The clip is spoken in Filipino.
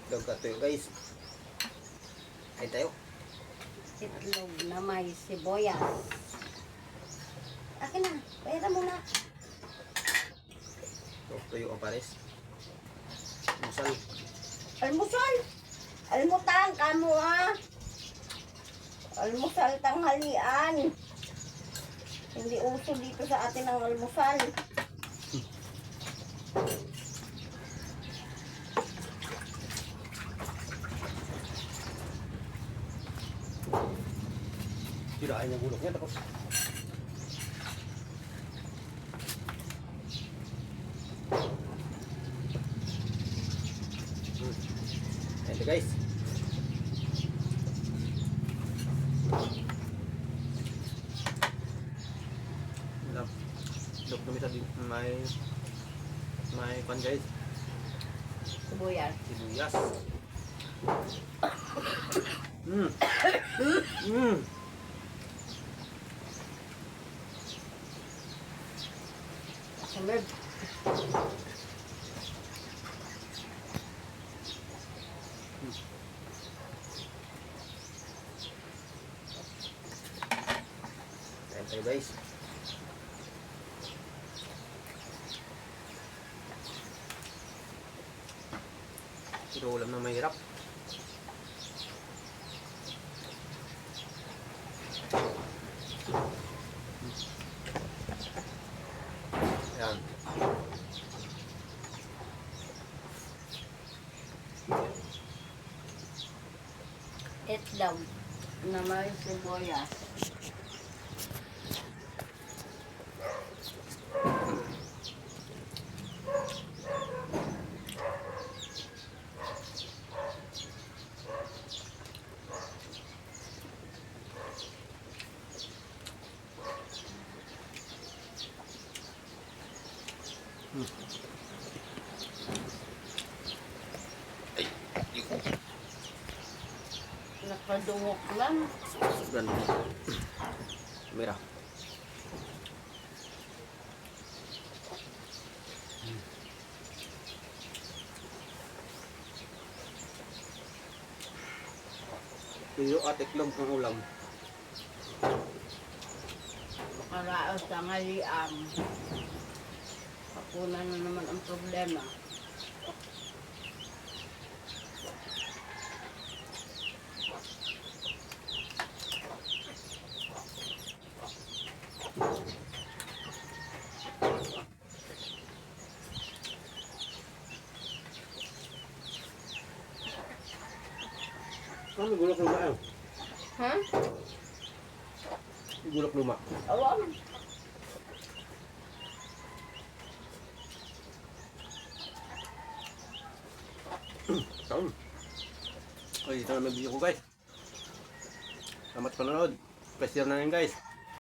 Itlog ka tayo guys. Ay tayo. Itlog na may sibuyas. Akin na, bayaran mo na. Tuyo ang pares. Musal. Almusal! Almutang kamo ah! Almusal tanghalian. Hindi uso dito sa atin ang almusal. Tirahin yung gulok niya tapos. Ayan guys. Dok na misa din may pan guys. Sibuyas. Sibuyas. Sunod. Ayan tayo guys. Pero ulam na mahirap. Ayan. Itlog na may sibuyas. Nakadungok lang. Ganun. Mira. Tuyo at itlog ng ulam. Makaraos sa ngaliam. Kapunan na naman ang problema. Ano gulok luma yan? Ha? Gulok luma. Alam. Saan? Okay, ito na may video ko guys. Salamat sa panonood. Press share na rin guys.